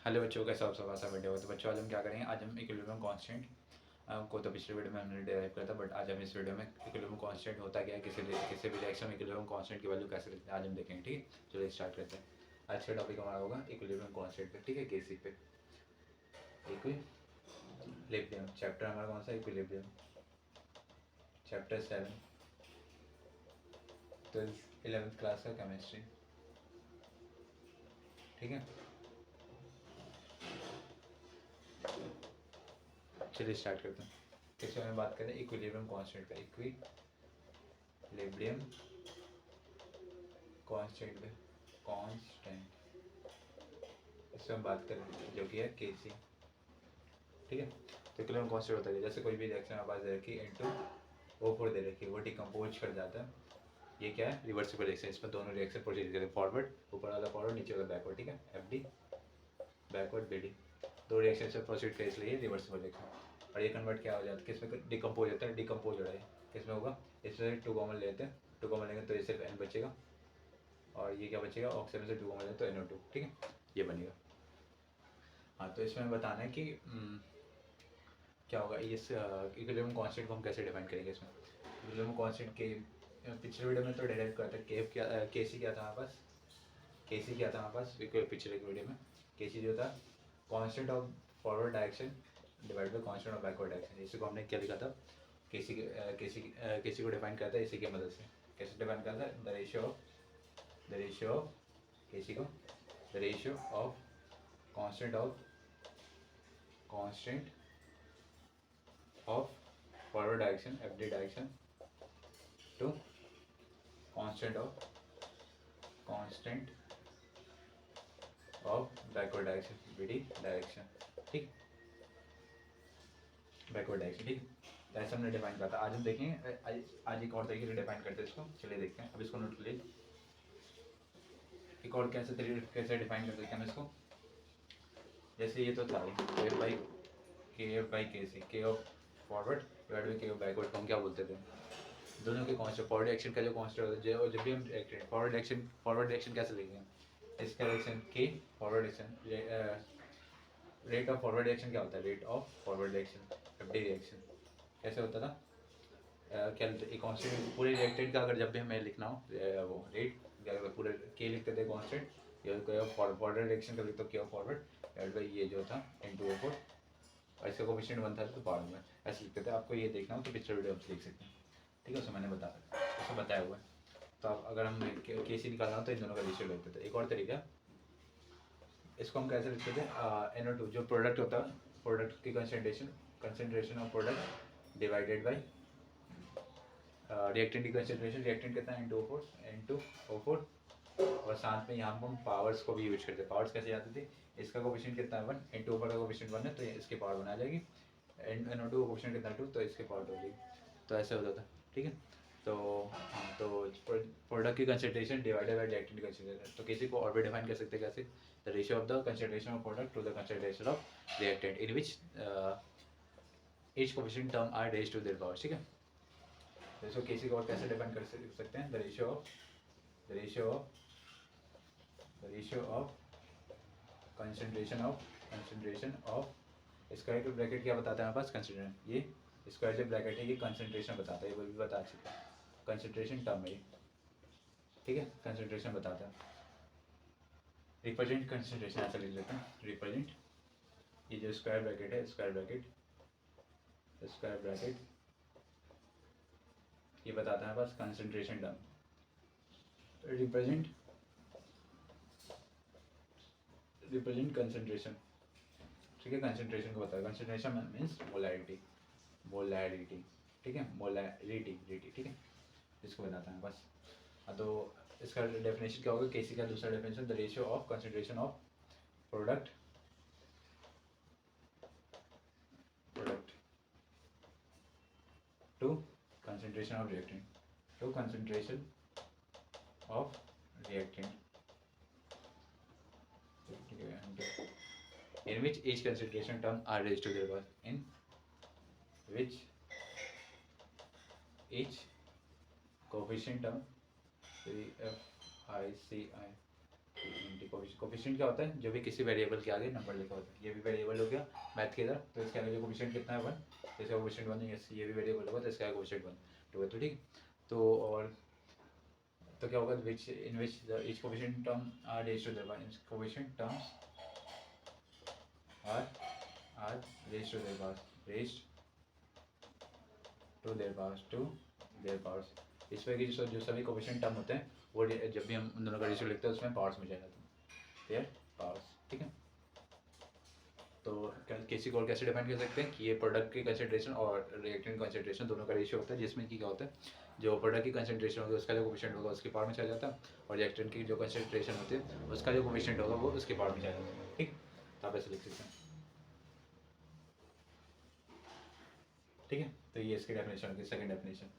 Hello बच्चों, कैसे आप सब? आशा वीडियो तो बच्चों, आज हम क्या करेंगे? आज हम इक्विलिब्रियम कांस्टेंट को तो पिछले वीडियो में हमने डिराइव किया था, बट आज हम इस वीडियो में इक्विलिब्रियम कांस्टेंट होता क्या है, किसी भी रिएक्शन में इक्विलिब्रियम कांस्टेंट की वैल्यू कैसे लिखते हैं आज हम देखेंगे। ठीक है, चलो स्टार्ट करते हैं। आज का टॉपिक हमारा होगा इक्विलिब्रियम कांस्टेंट पे। ठीक है, केसी पे इक्विलिब्रियम। चैप्टर हमारा कौन सा? इक्विलिब्रियम, चैप्टर 7, 11th क्लास का केमिस्ट्री। ठीक है, चलिए स्टार्ट करते हैं। किस बारे में बात करें? इक्विलिब्रियम कांस्टेंट का। इक्विलिब्रियम कांस्टेंट पे, कांस्टेंट इससे हम बात करें जो कि है के सी। ठीक है, तो इक्विलिब्रियम कांस्टेंट होता है जैसे कोई भी रिएक्शन हमारे पास दे रखी है इनटू O4 दे रखी है, वो डिकम्पोज कर जाता है। ये क्या है? Reversible reaction. इसमें दोनों रिएक्शन प्रोसीड करते हैं, फॉरवर्ड, ऊपर वाला फॉरवर्ड, नीचे वाला बैकवर्ड। ठीक है, F D backward, B D, दो रिएक्शन से प्रोसीड कर, इसलिए रिवर्सिबल रिएक्शन। और ये कन्वर्ट क्या हो जाता है? किसमें डिकम्पोज होता है? डिकम्पोज हो रहा है, किसमें होगा? इसमें टू कॉमन लेते हैं, टू कॉमन लेंगे तो ये सिर्फ एन बचेगा, और ये क्या बचेगा? ऑक्सीजन से टू कॉमन लेते तो NO2। ठीक है, ये बनेगा। हाँ, तो इसमें बताना है कि क्या होगा। इस इक्विलिब्रियम कांस्टेंट को हम कैसे डिफाइन करेंगे इसमें? इक्विलिब्रियम कांस्टेंट के पिछले वीडियो में तो डिराइव करता है। केफ क्या, केसी क्या था हमारे पास? केसी क्या था हमारे पास पिछले वीडियो में? केसी जो था constant of forward direction divide by constant of backward direction. इसी को हमने क्या लिखा था? केसी को डिफाइन करता है इसी की मदद से। कैसे डिफाइन करता है? द रेशियो ऑफ केसी को, the ratio of constant of forward direction FD direction to constant of backward direction BD direction. ठीक, बैकवर्ड डायरेक्शन। ठीक, तो ऐसे हमने डिफाइन करा था। आज हम देखेंगे आज एक और तरीके से डिफाइन करते हैं इसको। चलिए देखते हैं, अब इसको नोट कर लीजिए। एक और कैसे तरीके कैसे डिफाइन कर सकते हैं हम इसको? जैसे ये तो था KF/KC, के ऑफ फॉरवर्ड डिवाइड बाई के ऑफ बैकवर्ड को हम क्या बोलते थे? दोनों के कांस्टेंट, फॉरवर्ड डायरेक्शन का जो कांस्टेंट होता है, जब भी हम फॉरवर्ड डायरेक्शन कैसे लिखेंगे? इसका डायरेक्शन के forward direction, rate of forward direction क्या होता है? Rate of forward direction FD reaction कैसे होता था? क्या एक कांस्टेंट पूरे रिएक्टेंट का, अगर जब भी हमें लिखना हो वो रेट, पूरे के लिखते थे कांस्टेंट, या फॉरवर्ड डायरेक्शन का लिखते के फॉरवर्ड डिवाइड बाई ये जो था इनटू O4, और इसका कोफिशिएंट 1 था तो पावर में ऐसे लिखते थे। आपको ये देखना हो तो पिछले वीडियो आप देख सकते हैं। ठीक है, उसमें मैंने बताया हुआ है। तो आप अगर हम के सी निकालना हो तो इन दोनों का रेशियो लेते थे। एक और तरीका, इसको हम कैसे लिखते थे? NO2 जो प्रोडक्ट होता है, प्रोडक्ट की concentration of product divided by reactant की कंसेंट्रेशन। रिएक्टेंट कितना है? इंटू O4, और साथ में यहाँ पर हम पावर्स को भी यूज करते हैं। पावर्स कैसे आती थी? इसका कोफिशिएंट कितना है? 1, इंटू O4 का कोफिशिएंट 1 है तो इसकी पावर बना जाएगी, NO2 का कोफिशिएंट कितना 2 तो इसकी पावर हो जाएगी। तो ऐसे होता था। ठीक है, तो हाँ, तो प्रोडक्ट की कंसेंट्रेशन डिवाइडेड बाई रिएक्टेंट की कंसेंट्रेशन। तो किसी को और भी डिफाइन कर सकते हैं कैसे? The ratio of the concentration of product to the concentration of reactant in which each coefficient term are raised to their power. ठीक है, तो इसको किसी को और कैसे डिफाइन कर सकते हैं? The ratio of concentration of square के ब्रैकेट क्या बताता है हमारे पास? कंसेंट्रेशन। ये स्क्वायर जो ब्रैकेट है ये कंसेंट्रेशन बताता है, ये वो भी बता सकते हैं। कंसेंट्रेशन टर्म है ये। ठीक है, कंसेंट्रेशन बताता है। रिप्रेजेंट कंसेंट्रेशन ऐसा लिख लेते हैं, रिप्रेजेंट ये जो स्क्वायर ब्रैकेट है, स्क्वायर ब्रैकेट ये बताता है बस कंसेंट्रेशन टर्म। तो रिप्रेजेंट कंसेंट्रेशन। ठीक है, कंसेंट्रेशन को बताया। Concentration means molarity. ठीक है, मोलैरिटी। ठीक है, इसको बताता है बस। हाँ, तो इसका डेफिनेशन क्या होगा? केसी का दूसरा definition, the ratio of concentration of product to concentration of reactant in which each concentration term are raised to their power, in which each coefficient term CFICI coefficient क्या होता है, जो भी किसी वेरिएबल के आगे नंबर लिखा होता है, ये भी वेरिएबल हो गया मैथ के इधर, तो इसके आगे जो कोफिशिएंट कितना है 1, तो इसका कोफिशिएंट 1 है, ये भी वेरिएबल होगा तो इसका आगे कोफिशिएंट 1, तो ठीक। तो और तो क्या होगा, which in which the each coefficient term are raised to the power, coefficient terms are raised to their power, raised to their powers, to their powers. इस वजह की जो सभी कोफिशिएंट टर्म होते हैं वो जब भी हम उन दोनों का रेशियो लिखते हैं उसमें पावर्स में जाएगा, देयर पावर्स, ठीक है। तो किसी को कैसे डिफाइन कर सकते हैं कि ये प्रोडक्ट की कंसंट्रेशन और रिएक्टेंट कंसंट्रेशन दोनों का रेशियो होता है, जिसमें कि क्या होता है, जो प्रोडक्ट की कंसंट्रेशन होगी उसका जो कोफिशिएंट होगा उसकी पावर में चला जाता है, और रिएक्टेंट की जो कंसंट्रेशन होती है उसका जो कोफिशिएंट होगा वो उसकी पावर में चला जाता है, ठीक। तो आप ऐसे लिख सकते हैं, ठीक है। तो ये इसकी डेफिनेशन होगी, सेकंड डेफिनेशन।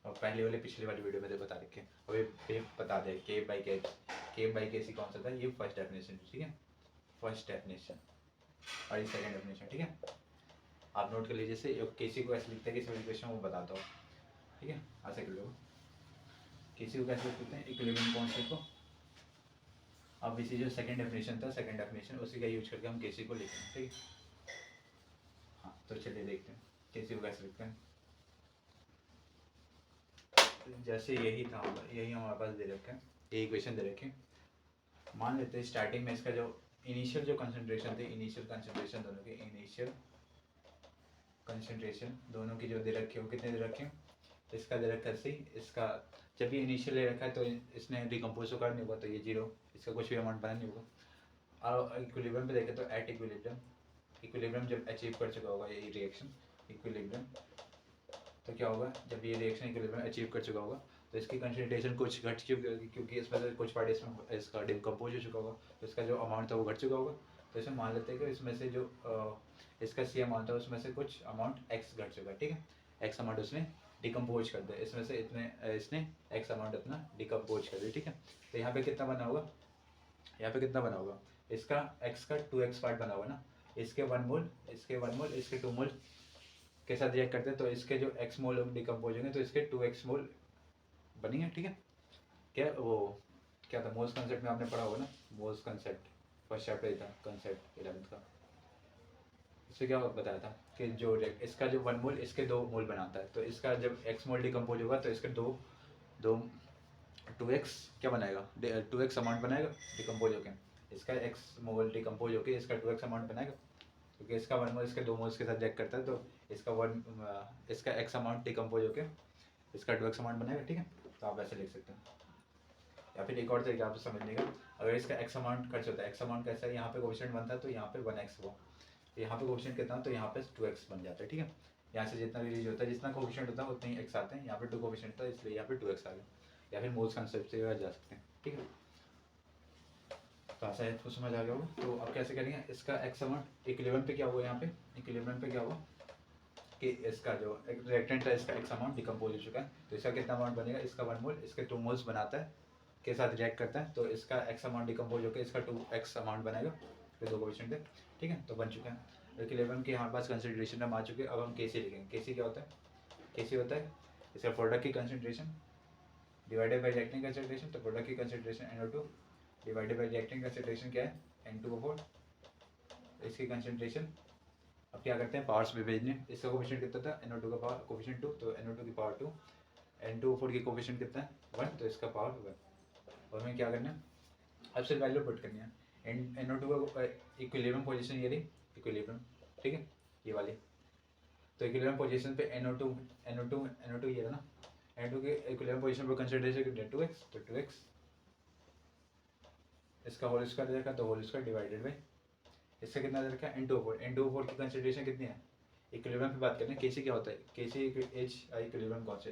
और पहले वाले पिछले वाली वीडियो में बता रखे हैं, और ये बता दें के बाई के सी कौन सा था, ये फर्स्ट डेफिनेशन, ठीक है, फर्स्ट डेफिनेशन, और ये सेकंड डेफिनेशन, ठीक है। आप नोट कर लीजिए, से केसी को कैसे लिखते हैं, किसी क्वेश्चन वो बताता हूँ, ठीक है, ऐसे कर लो। केसी को कैसे लिखते हैं, इक्विलिब्रियम कांस्टेंट को। अब इसी जो सेकंड डेफिनेशन था, सेकंड डेफिनेशन उसी का यूज करके हम केसी को लिखते हैं, ठीक है। हाँ, तो चलिए देखते हैं केसी को कैसे लिखते हैं। जैसे यही था, यही हमारे पास दे रखे हैं, ये इक्वेशन दे रखे हैं। मान लेते हैं स्टार्टिंग में इसका जो इनिशियल जो कंसंट्रेशन थे, इनिशियल कंसंट्रेशन दोनों की, इनिशियल कंसंट्रेशन दोनों की जो दे रखे हो, कितने दे रखे हैं, इसका दे रखा है सी, इसका जब ये इनिशियल ले रखा है तो इसने डिकम्पोज तो कर नहीं होगा, तो ये जीरो, इसका कुछ भी अमाउंट बना नहीं होगा। और इक्विलिब्रियम पे देखें तो एट इक्विलिब्रियम जब अचीव कर चुका होगा ये रिएक्शन इक्विलिब्रियम, तो क्या होगा, जब ये रिएक्शन इक्विलिब्रियम अचीव कर चुका होगा तो इसकी कंसंट्रेशन कुछ घट चुकी होगी, क्योंकि इसमें से कुछ पार्ट इसमें इसका डिकम्पोज हो चुका होगा, तो इसका जो अमाउंट था वो घट चुका होगा। तो इसमें मान लेते हैं कि इसमें से जो इसका सी अमाउंट था उसमें से कुछ अमाउंट एक्स घट चुका है, ठीक है, एक्स अमाउंट उसने डिकम्पोज कर दिया, इसमें से इसने एक्स अमाउंट अपना डिकम्पोज कर दिया, ठीक है। तो यहाँ पे कितना बना होगा, यहाँ पे कितना बना होगा, इसका एक्स का 2x पार्ट बना होगा ना, इसके 1 मोल, इसके 1 मोल, इसके 2 मोल के साथ रिएक्ट करते हैं, तो इसके जो x मोल डिकम्पोज होंगे तो इसके 2x मोल बनेंगे, ठीक है। क्या वो क्या था, मोल्स कंसेप्ट में आपने पढ़ा होगा ना, मोल्स कंसेप्ट फर्स्ट चैप्टर था, कंसेप्ट 11th का। इससे क्या बताया था कि जो इसका जो 1 मोल इसके 2 मोल बनाता है, तो इसका जब x मोल डिकम्पोज होगा तो इसके दो 2x क्या बनाएगा, 2x अमाउंट बनाएगा डिकम्पोज होकर, इसका x मोल डिकम्पोज होकर इसका 2x अमाउंट बनाएगा, क्योंकि इसका 1 मोल इसके 2 मोल्स के साथ रिएक्ट करता है, तो इसका x अमाउंट डिकम्पोज होकर इसका 2x अमाउंट बनेगा, ठीक है। तो आप ऐसे लिख सकते हैं, या फिर एक और तरीका आप समझने का, अगर इसका x अमाउंट खर्च होता है, x अमाउंट कैसा है, यहाँ पे कोएफिशिएंट बनता है तो यहाँ पे 1x हुआ, यहाँ पे कोएफिशिएंट कितना तो यहाँ पे 2x बन जाता है, ठीक है। यहाँ से जितना रिलीज होता है, जितना कोएफिशिएंट होता है उतने ही x आते हैं, यहाँ पे 2 कोएफिशिएंट था इसलिए यहाँ पे 2x आ गया, या फिर मोल्स कंसेप्ट से जा सकते हैं, ठीक है। तो ऐसा आपको समझ आ गया होगा। तो अब कैसे करेंगे, इसका x अमाउंट इक्विलिब्रियम पे क्या हुआ, यहाँ पे इक्विलिब्रियम पे क्या हुआ कि इसका जो रिएक्टेंट है इसका x अमाउंट डिकम्पोज हो चुका है, तो इसका कितना अमाउंट बनेगा, इसका 1 मोल इसके 2 मोल्स बनाता है के साथ रिएक्ट करता है, तो इसका x अमाउंट डिकम्पोज होकर इसका 2x अमाउंट बनाएगा, फिर 2 कोएफिशिएंट है, ठीक है। तो बन चुका है इक्विलिब्रियम के हमारे पास कंसंट्रेशन हम आ चुके हैं। अब हम केसी लिखेंगे, केसी क्या होता है, केसी होता है इसका प्रोडक्ट की concentration divided by reacting concentration, तो प्रोडक्ट की concentration NO2 divided by reacting concentration क्या है N2O4, इसकी कंसंट्रेशन। अब क्या करते हैं, पावर्स में भेजने, इसका कोएफिशिएंट कितना था NO2 का पावर कोएफिशिएंट 2, तो NO2 की पावर 2, N2O4 की कोएफिशिएंट कितना है 1, तो इसका पावर 1। और हमें क्या करना है, अब सिर्फ वैल्यू पुट करनी है, NO2 का इक्विलिब्रियम पोजीशन ये रही इक्विलिब्रियम, ठीक है, ये वाली। तो इक्विलिब्रियम पोजीशन पे NO2 ये रहा ना, NO2 के इक्विलिब्रियम पोजीशन पर कंसीडरेशन कितना 2x, तो 2x इसका होल स्क्वायर दे रखा, तो होल स्क्वायर डिवाइडेड बाई इसका कितना दे रखा है N2O4 की कंसीडरेशन कितनी है, इक्विलिब्रियम पे बात करते हैं। केसी क्या होता है, केसी इक्विलिब्रियम कौन सा,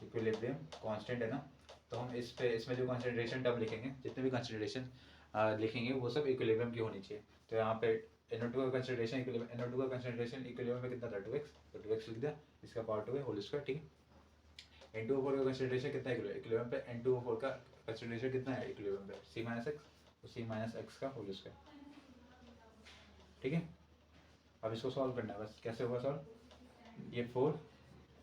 इक्विलिब्रियम कांस्टेंट है ना, तो हम इस पे इसमें जो कंसंट्रेशन टर्म लिखेंगे, जितने भी कंसंट्रेशन लिखेंगे वो सब इक्विलिब्रियम की होनी चाहिए। तो यहाँ पे NO2 का कंसंट्रेशन इक्विलिब्रियम में कितना था 2x, तो 2x लिख दिया, इसका पावर 2 है होल स्क्वायर, ठीक है। N2O4 का कंसंट्रेशन कितना है इक्विलिब्रियम पे, N2O4 का कंसंट्रेशन कितना है इक्विलिब्रियम पे C - x, तो C - x का होल स्क्वायर, ठीक है। अब इसको सॉल्व करना है, बस कैसे होगा सॉल्व, ये 4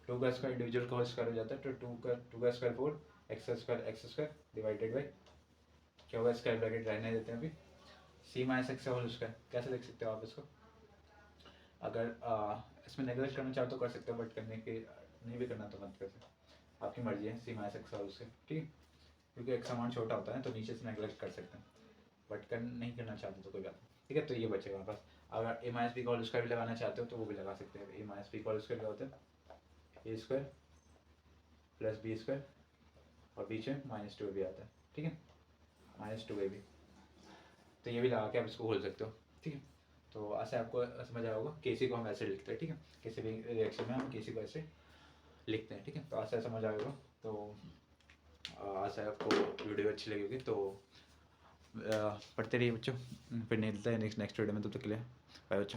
2 का स्क्वायर इंडिविजुअल का होल स्क्वायर हो जाता है, तो 2 का स्क्वायर 4, x² डिवाइडेड बाई क्या होगा, स्क्वायर ब्रैकेट रहने देते हैं अभी, c minus x whole square. कैसे लिख सकते हो आप इसको, अगर इसमें नेगलेक्ट करना चाहो तो कर सकते हो, बट करने के नहीं भी करना तो मत कर सकते, आपकी मर्जी है। c minus x whole square, ठीक है, क्योंकि एक्स अमाउंट छोटा होता है तो नीचे से नेगलेक्ट कर सकते हैं, बट नहीं करना चाहते तो कोई बात नहीं, ठीक है। तो ये बचेगा हमारे पास। अगर a माइनस बी का होल स्क्वायर भी लगाना चाहते हो तो वो भी लगा सकते हैं। a माइनस बी का होल स्क्वायर क्या होता है, a square plus b square और बीच में -2 भी आता है, ठीक है, -2a भी। तो ये भी लगा के आप इसको खोल सकते हो, ठीक है। तो ऐसे आपको समझ आया होगा, केसी को हम ऐसे लिखते हैं, ठीक है, किसी भी रिएक्शन में हम केसी को ऐसे लिखते हैं, ठीक है। तो ऐसा समझ आएगा। तो ऐसा आपको वीडियो अच्छी लगी होगी तो पढ़ते रहिए बच्चों, फिर मिलते हैं नेक्स्ट वीडियो में। तब तक के लिए बाय बच्चों।